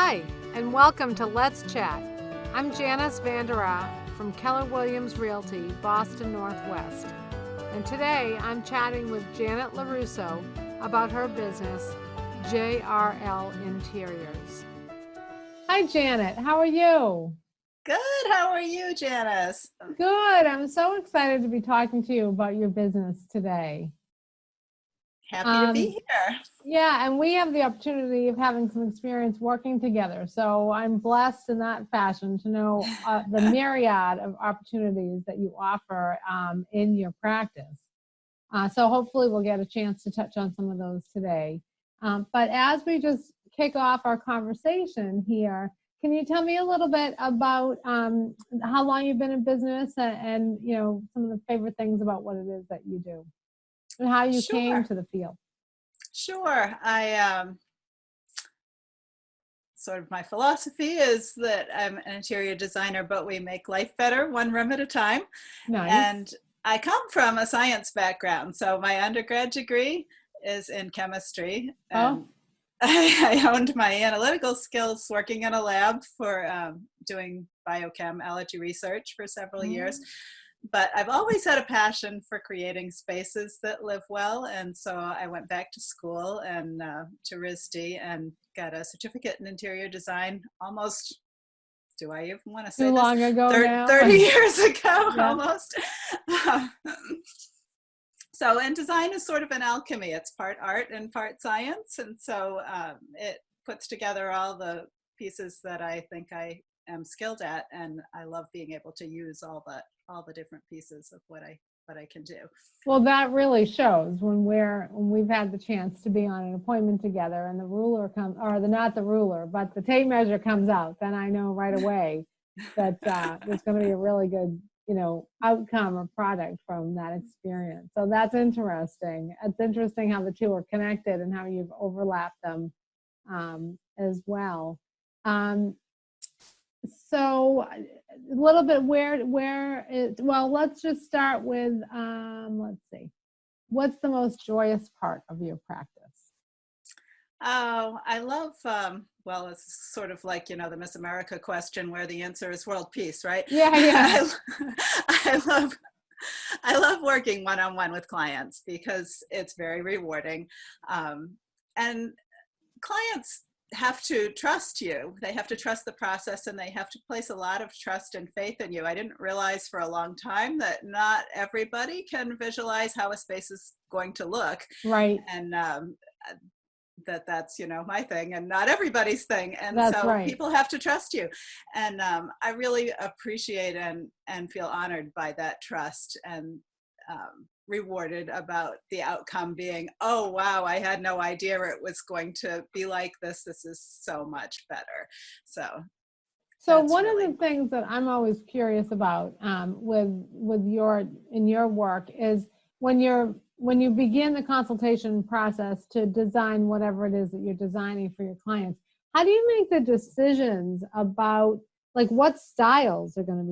Hi, and welcome to Let's Chat. I'm Janice VanDerAa from Keller Williams Realty, Boston Northwest. And today I'm chatting with Janet Lorusso about her business, JRL Interiors. Hi, Janet. How are you? Good. How are you, Janice? Good. I'm so excited to be talking to you about your business today. Happy to be here. Yeah, and we have the opportunity of having some experience working together. So I'm blessed in that fashion to know the myriad of opportunities that you offer in your practice. So hopefully we'll get a chance to touch on some of those today. But as we just kick off our conversation here, can you tell me a little bit about how long you've been in business and you know, some of the favorite things about what it is that you do and how you came to the field? Sure. Sort of my philosophy is that I'm an interior designer, but we make life better one room at a time. Nice. And I come from a science background. So my undergrad degree is in chemistry. And I honed my analytical skills working in a lab for doing biochem allergy research for several years. But I've always had a passion for creating spaces that live well. And so I went back to school and to RISD and got a certificate in interior design almost, do I even want to say too long ago now? 30 years ago, Yeah. almost. And design is sort of an alchemy. It's part art and part science. And so it puts together all the pieces that I think I am skilled at. And I love being able to use all the different pieces of what I can do. Well, that really shows when we've had the chance to be on an appointment together and the ruler comes, or not the ruler, but the tape measure comes out, then I know right away that there's going to be a really good, outcome or product from that experience. So that's interesting. It's interesting how the two are connected and how you've overlapped them as well. So a little bit let's just start with, let's see, what's the most joyous part of your practice? Oh, I love, it's sort of like, the Miss America question where the answer is world peace, right? Yeah. I love working one-on-one with clients because it's very rewarding. And clients have to trust you. They have to trust the process and they have to place a lot of trust and faith in you. I didn't realize for a long time that not everybody can visualize how a space is going to look. Right. And that's, my thing and not everybody's thing. And that's so right. People have to trust you. And I really appreciate and feel honored by that trust and rewarded about the outcome being, oh, wow, I had no idea it was going to be like this. This is so much better. So one of the things that I'm always curious about with your work is when you begin the consultation process to design whatever it is that you're designing for your clients, how do you make the decisions about like what styles are going to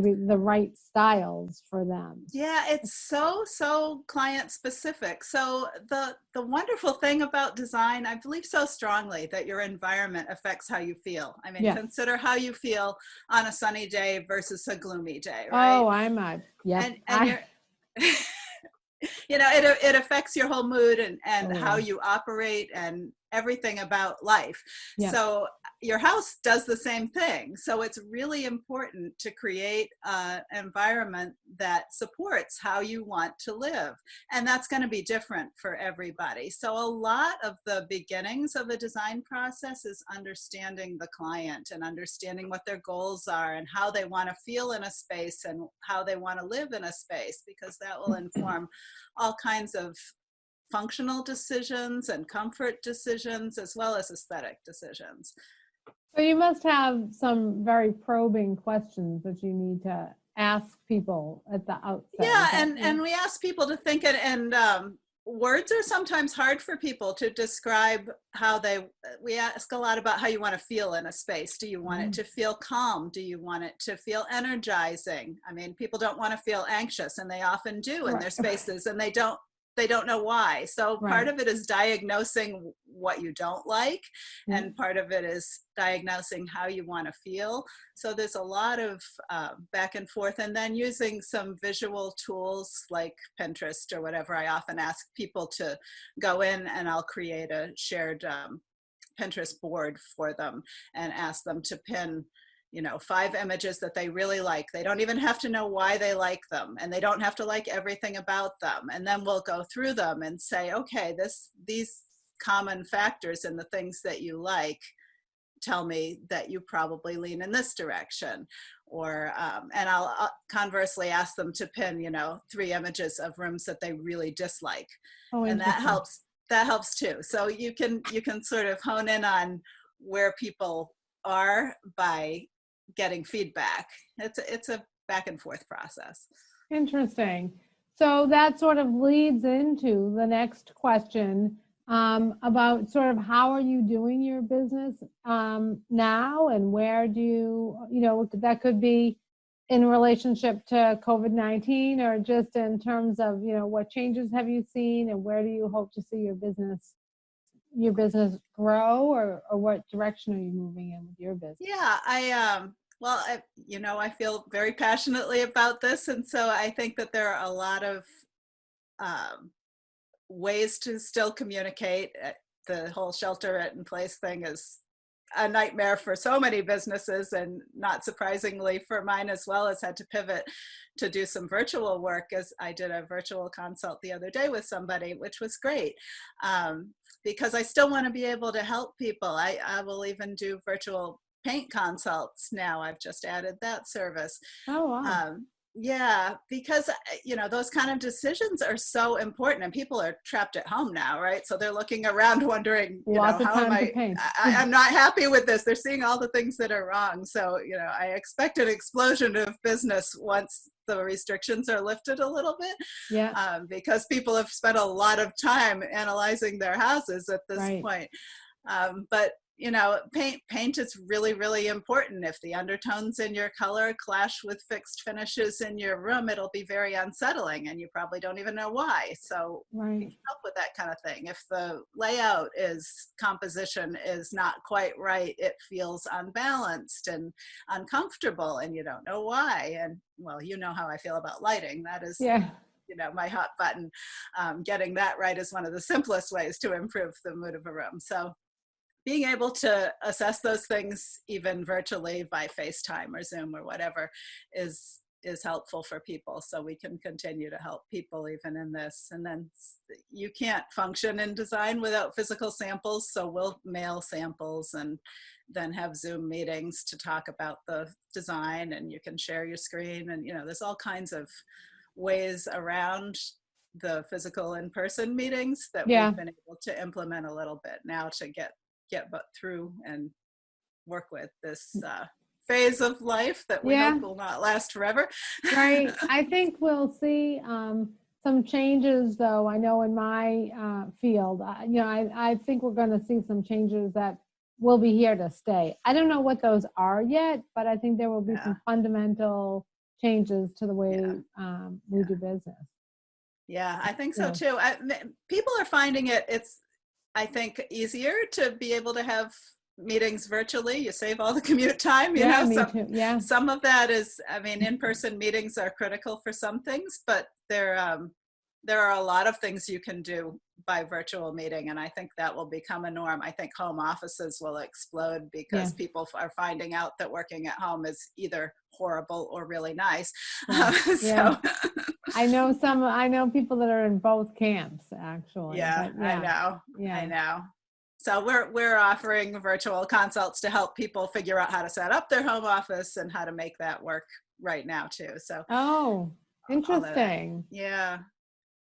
be the right styles for them? Yeah, it's so client specific. So the wonderful thing about design, I believe so strongly that your environment affects how you feel. I mean, Consider how you feel on a sunny day versus a gloomy day, right? Oh, and it affects your whole mood and how you operate and everything about life. Yeah. So your house does the same thing. So it's really important to create an environment that supports how you want to live. And that's going to be different for everybody. So a lot of the beginnings of a design process is understanding the client and understanding what their goals are and how they want to feel in a space and how they want to live in a space, because that will inform all kinds of functional decisions and comfort decisions, as well as aesthetic decisions. So you must have some very probing questions that you need to ask people at the outset. Yeah, and we ask people to think, and words are sometimes hard for people to describe how we ask a lot about how you want to feel in a space. Do you want it to feel calm? Do you want it to feel energizing? I mean, people don't want to feel anxious, and they often do in their spaces, and they don't they don't know why. So Right. part of it is diagnosing what you don't like, Yeah. and part of it is diagnosing how you want to feel. So there's a lot of back and forth, and then using some visual tools like Pinterest or whatever. I often ask people to go in, and I'll create a shared Pinterest board for them and ask them to pin 5 images that they really like. They don't even have to know why they like them, and they don't have to like everything about them. And then we'll go through them and say, okay, these common factors in the things that you like tell me that you probably lean in this direction. Or and I'll conversely ask them to pin 3 images of rooms that they really dislike. Oh, And that interesting. helps too. So you can sort of hone in on where people are by getting feedback. It's a back and forth process. Interesting. So that sort of leads into the next question about sort of how are you doing your business now, and where do you, that could be in relationship to COVID-19, or just in terms of, what changes have you seen, and where do you hope to see your business grow, or what direction are you moving in with your business? Yeah, I feel very passionately about this, and so I think that there are a lot of ways to still communicate. The whole shelter in place thing is a nightmare for so many businesses, and not surprisingly for mine as well, has had to pivot to do some virtual work, as I did a virtual consult the other day with somebody, which was great, because I still want to be able to help people. I will even do virtual paint consults now. I've just added that service. Oh, wow. Yeah, because those kind of decisions are so important, and people are trapped at home now, right? So they're looking around wondering, Lots of how am time to paint. I'm not happy with this. They're seeing all the things that are wrong. So, I expect an explosion of business once the restrictions are lifted a little bit, Yeah. because people have spent a lot of time analyzing their houses at this Right. point. But paint is really, really important. If the undertones in your color clash with fixed finishes in your room, it'll be very unsettling, and you probably don't even know why. So we Right. can help with that kind of thing. If the composition is not quite right, it feels unbalanced and uncomfortable, and you don't know why. And well, you know how I feel about lighting. That is, Yeah. my hot button. Getting that right is one of the simplest ways to improve the mood of a room. So being able to assess those things even virtually by FaceTime or Zoom or whatever is helpful for people, so we can continue to help people even in this. And then you can't function in design without physical samples, so we'll mail samples and then have Zoom meetings to talk about the design, and you can share your screen, and there's all kinds of ways around the physical in-person meetings that Yeah. we've been able to implement a little bit now to get through and work with this phase of life that we Yeah. hope will not last forever. Right. I think we'll see some changes, though. I know in my field, I think we're going to see some changes that will be here to stay. I don't know what those are yet, but I think there will be some fundamental changes to the way we do business. Yeah, I think so too. People are finding it's, I think, easier to be able to have meetings virtually. You save all the commute time, Me too. Yeah. Some of that is, in-person meetings are critical for some things, but there are a lot of things you can do by virtual meeting, and I think that will become a norm. I think home offices will explode because people are finding out that working at home is either horrible or really nice. Yeah. I know people that are in both camps, actually. Yeah, but I know. Yeah. I know. So we're offering virtual consults to help people figure out how to set up their home office and how to make that work right now too. So interesting. Yeah.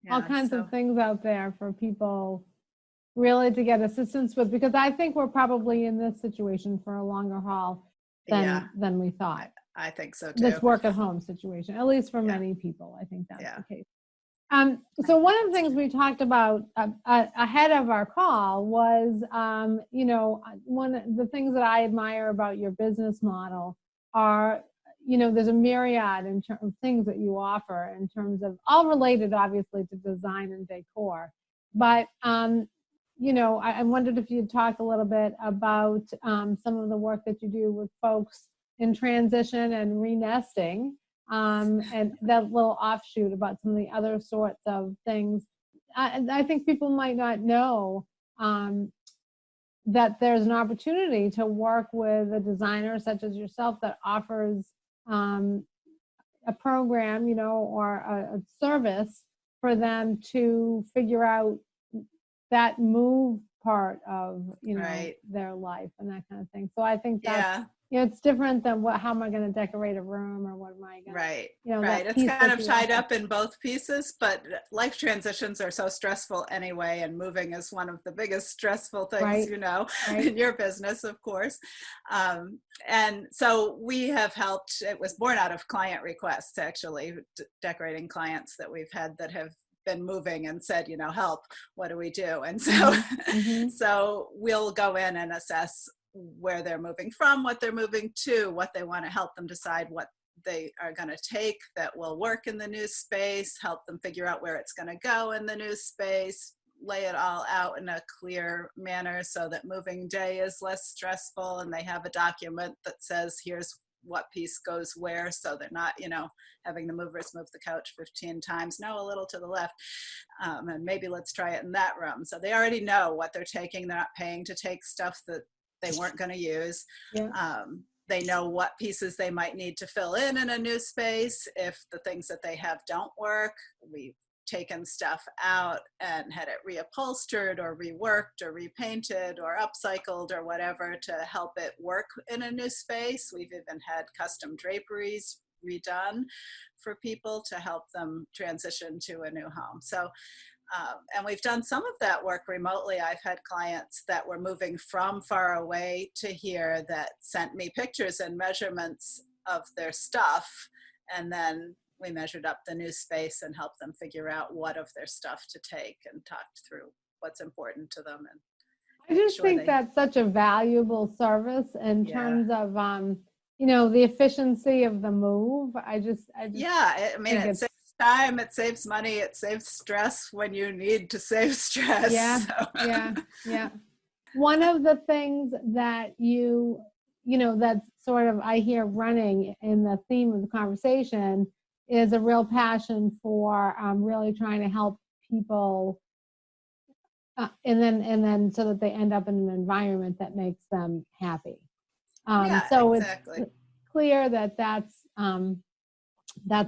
All kinds of things out there for people really to get assistance with, because I think we're probably in this situation for a longer haul than we thought. I think so too. This work at home situation, at least for many people, I think that's the case. So one of the things we talked about ahead of our call was, one of the things that I admire about your business model are, there's a myriad of things that you offer in terms of all related, obviously, to design and decor. But, I wondered if you'd talk a little bit about some of the work that you do with folks in transition and re-nesting, and that little offshoot about some of the other sorts of things. I think people might not know that there's an opportunity to work with a designer such as yourself that offers a program, or a service for them to figure out that move part of, Right. their life and that kind of thing. So I think that's, Yeah. it's different than how am I going to decorate a room, or what am I going to, Right. that Right. It's piece kind that of you tied offer. up in both pieces, but life transitions are so stressful anyway, and moving is one of the biggest stressful things, Right. Right. in your business, of course. And so we have helped, it was born out of client requests, actually, decorating clients that we've had that have been moving and said, help, what do we do? And so, Mm-hmm. so we'll go in and assess where they're moving from, what they're moving to, what they want to help them decide what they are going to take that will work in the new space, help them figure out where it's going to go in the new space, lay it all out in a clear manner so that moving day is less stressful, and they have a document that says here's what piece goes where, so they're not, having the movers move the couch 15 times. No, a little to the left, and maybe let's try it in that room. So they already know what they're taking. They're not paying to take stuff that they weren't going to use. Yeah. They know what pieces they might need to fill in a new space. If the things that they have don't work, we've taken stuff out and had it reupholstered or reworked or repainted or upcycled or whatever to help it work in a new space. We've even had custom draperies redone for people to help them transition to a new home. So and we've done some of that work remotely. I've had clients that were moving from far away to here that sent me pictures and measurements of their stuff. And then we measured up the new space and helped them figure out what of their stuff to take, and talked through what's important to them. And I just think that's such a valuable service in terms of, the efficiency of the move. I just yeah, I mean, think it saves time, it saves money, it saves stress when you need to save stress. Yeah, so. yeah. One of the things that that's sort of, I hear running in the theme of the conversation, is a real passion for really trying to help people, and then so that they end up in an environment that makes them happy. Yeah, so exactly. It's clear that that's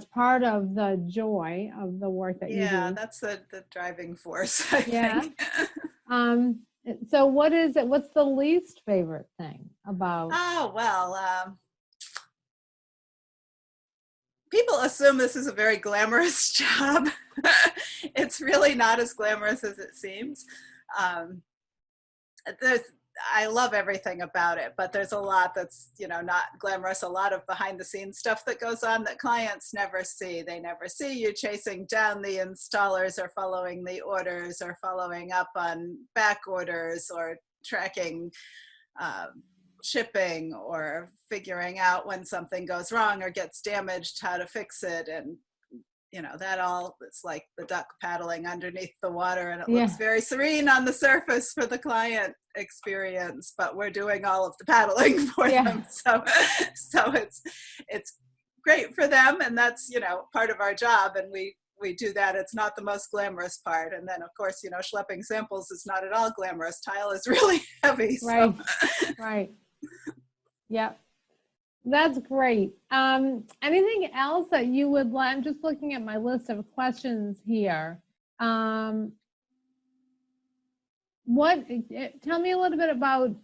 part of the joy of the work that you do. Yeah, that's the driving force, I think. So what's the least favorite thing about? Oh, well, people assume this is a very glamorous job. It's really not as glamorous as it seems. I love everything about it, but there's a lot that's, not glamorous, a lot of behind the scenes stuff that goes on that clients never see. They never see you chasing down the installers, or following the orders, or following up on back orders, or tracking shipping, or figuring out when something goes wrong or gets damaged, how to fix it. And that all, it's like the duck paddling underneath the water, and it looks very serene on the surface for the client experience, but we're doing all of the paddling for them. So it's great for them, and that's, part of our job, and we do that. It's not the most glamorous part. And then, of course, schlepping samples is not at all glamorous. Tile is really heavy. Right. So. Right. Yep. That's great. Anything else that you would like? I'm just looking at my list of questions here. Tell me a little bit about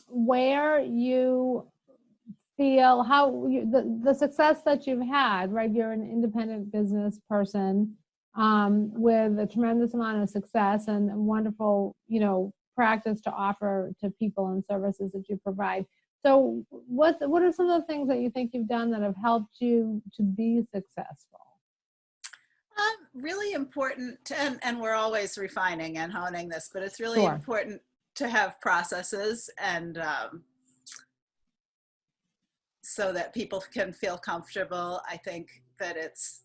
where you feel the success that you've had, right? You're an independent business person with a tremendous amount of success and wonderful, practice to offer to people and services that you provide. So what are some of the things that you think you've done that have helped you to be successful? Really important, and we're always refining and honing this, but it's really important to have processes and so that people can feel comfortable. I think that it's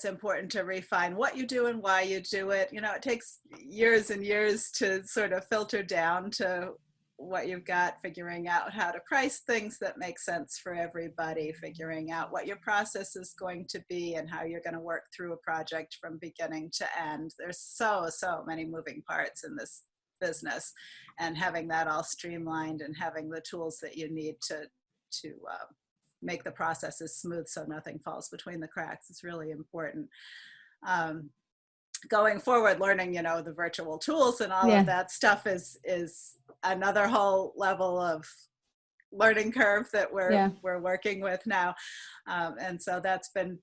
important to refine what you do and why you do it. You know, it takes years and years to sort of filter down to what you've got, figuring out how to price things that make sense for everybody, figuring out what your process is going to be and how you're going to work through a project from beginning to end. There's so many moving parts in this business, and having that all streamlined and having the tools that you need to make the processes smooth so nothing falls between the cracks is really important. Going forward, learning, you know, the virtual tools and all of that stuff is another whole level of learning curve that we're working with now. And so that's been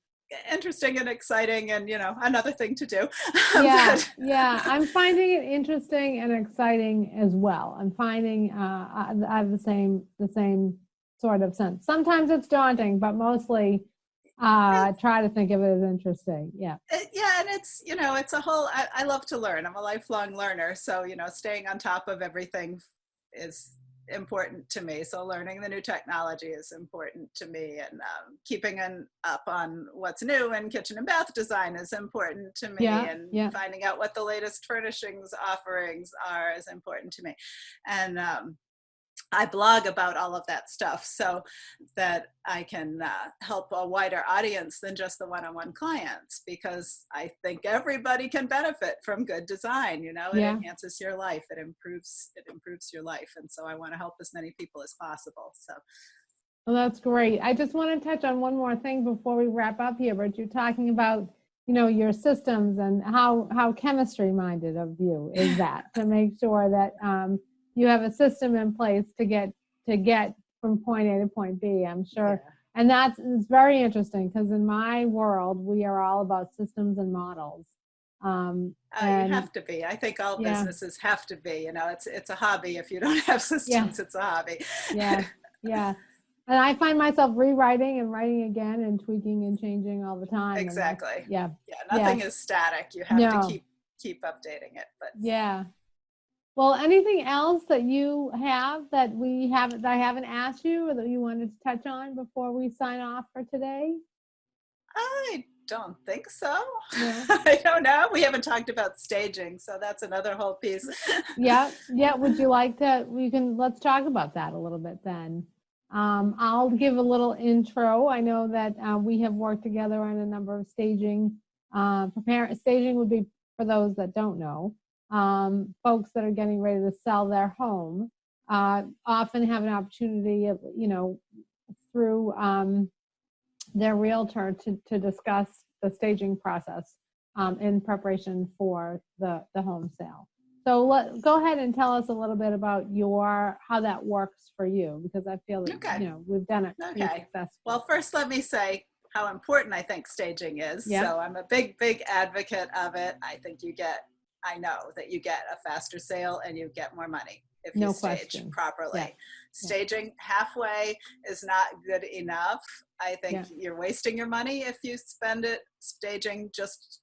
interesting and exciting, and, you know, another thing to do. I'm finding it interesting and exciting as well. I'm finding I have the same sort of sense. Sometimes it's daunting, but mostly try to think of it as interesting. And it's, you know, it's a whole, I love to learn. I'm a lifelong learner. So, you know, staying on top of everything is important to me. So learning the new technology is important to me, and keeping up on what's new in kitchen and bath design is important to me, and finding out what the latest furnishings offerings are is important to me. And I blog about all of that stuff so that I can help a wider audience than just the one-on-one clients, because I think everybody can benefit from good design. You know, it enhances your life, it improves your life, and so I want to help as many people as possible. So, well, that's great. I just want to touch on one more thing before we wrap up here. But you're talking about, you know, your systems and how chemistry minded of you is that to make sure that you have a system in place to get from point A to point B, I'm sure. And it's very interesting, because in my world, we are all about systems and models. You have to be. I think all businesses have to be. You know, it's a hobby. If you don't have systems, it's a hobby. And I find myself rewriting and writing again and tweaking and changing all the time. Exactly. Nothing is static. You have to keep updating it. But well, anything else that you have that I haven't asked you, or that you wanted to touch on before we sign off for today? I don't think so. I don't know. We haven't talked about staging, so that's another whole piece. Would you like to? Let's talk about that a little bit then. I'll give a little intro. I know that we have worked together on a number of staging. Staging would be, for those that don't know, folks that are getting ready to sell their home often have an opportunity of, you know, through their realtor to discuss the staging process in preparation for the home sale. So go ahead and tell us a little bit about how that works for you, because I feel that you know, we've done it pretty successfully. Well, first let me say how important I think staging is. So I'm a big advocate of it. I know that you get a faster sale and you get more money if you stage properly. Staging halfway is not good enough. I think you're wasting your money if you spend it staging just,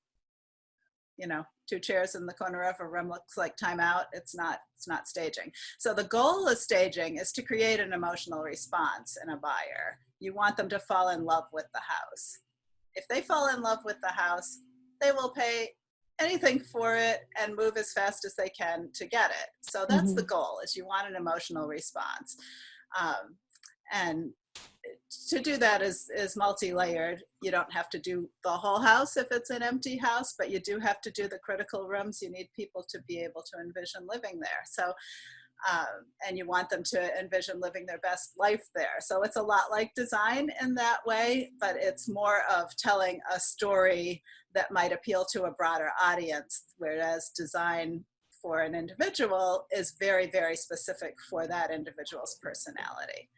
you know, 2 chairs in the corner of a room looks like timeout. It's not staging. So the goal of staging is to create an emotional response in a buyer. You want them to fall in love with the house. If they fall in love with the house, they will pay anything for it and move as fast as they can to get it. So that's the goal, is you want an emotional response. And to do that is multi-layered. You don't have to do the whole house if it's an empty house, but you do have to do the critical rooms. You need people to be able to envision living there. So, and you want them to envision living their best life there. So it's a lot like design in that way, but it's more of telling a story that might appeal to a broader audience, whereas design for an individual is very, very specific for that individual's personality.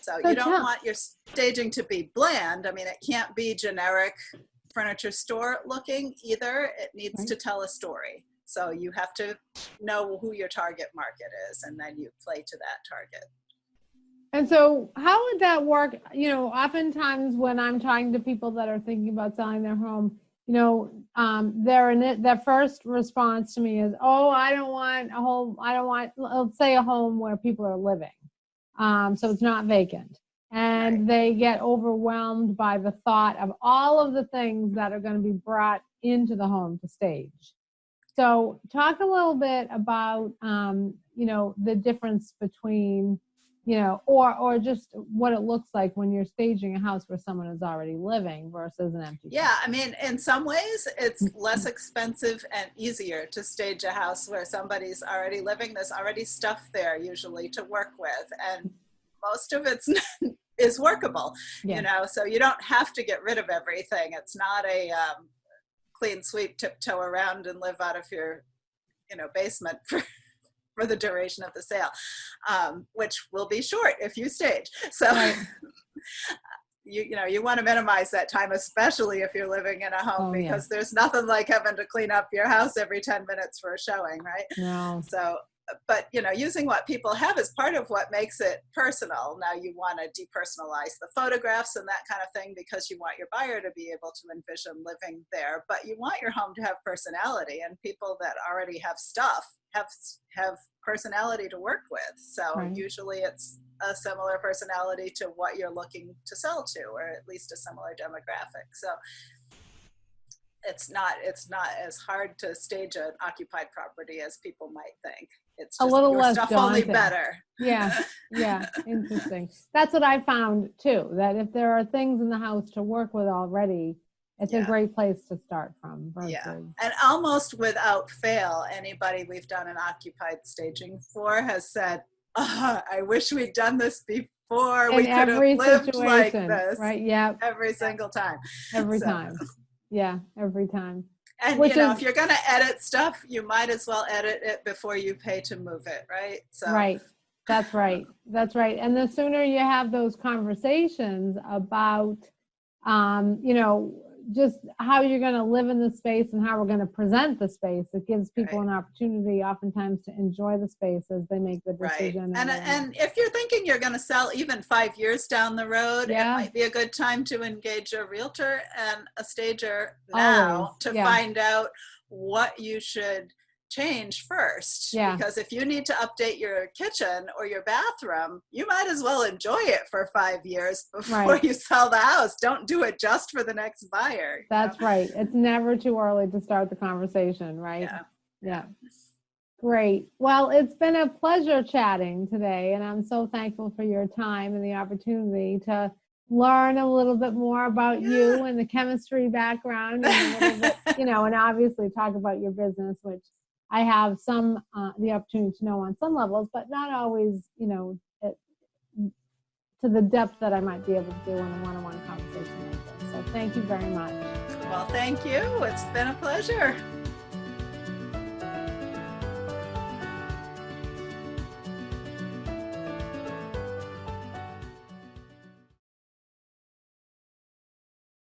So you don't want your staging to be bland. I mean, it can't be generic furniture store looking either. It needs to tell a story. So you have to know who your target market is, and then you play to that target. And so how would that work? You know, oftentimes when I'm talking to people that are thinking about selling their home, you know, their first response to me is, oh, I don't want, let's say, a home where people are living. So it's not vacant. And they get overwhelmed by the thought of all of the things that are going to be brought into the home to stage. So talk a little bit about, the difference between, or just what it looks like when you're staging a house where someone is already living versus an empty Yeah, house. I mean, in some ways, it's less expensive and easier to stage a house where somebody's already living. There's already stuff there usually to work with, and most of it's is workable, so you don't have to get rid of everything. It's not a clean sweep, tiptoe around and live out of your, basement for the duration of the sale, which will be short if you stage. So you want to minimize that time, especially if you're living in a home, because there's nothing like having to clean up your house every 10 minutes for a showing, right? No. So, but using what people have is part of what makes it personal. Now you want to depersonalize the photographs and that kind of thing because you want your buyer to be able to envision living there, but you want your home to have personality, and people that already have stuff have personality to work with. So usually it's a similar personality to what you're looking to sell to, or at least a similar demographic. So it's not as hard to stage an occupied property as people might think. It's just a little your less stuff daunting. only better. Yeah, interesting. That's what I found too, that if there are things in the house to work with already, it's a great place to start from. And almost without fail, anybody we've done an occupied staging for has said, I wish we'd done this before. We could have lived like this. Right, yeah. Every single time. Every time. Yeah, every time. And if you're going to edit stuff, you might as well edit it before you pay to move it, right? So. Right. That's right. And the sooner you have those conversations about, just how you're going to live in the space and how we're going to present the space, it gives people an opportunity oftentimes to enjoy the space as they make the decision. And if you're thinking you're going to sell even 5 years down the road, it might be a good time to engage a realtor and a stager now to find out what you should change first. Because if you need to update your kitchen or your bathroom, you might as well enjoy it for 5 years before you sell the house. Don't do it just for the next buyer. That's right. It's never too early to start the conversation, right? Yeah. Great. Well, it's been a pleasure chatting today, and I'm so thankful for your time and the opportunity to learn a little bit more about you and the chemistry background, and a little bit, and obviously talk about your business, which I have the opportunity to know on some levels, but not always, to the depth that I might be able to do in a one-on-one conversation like this. So thank you very much. Well, thank you. It's been a pleasure.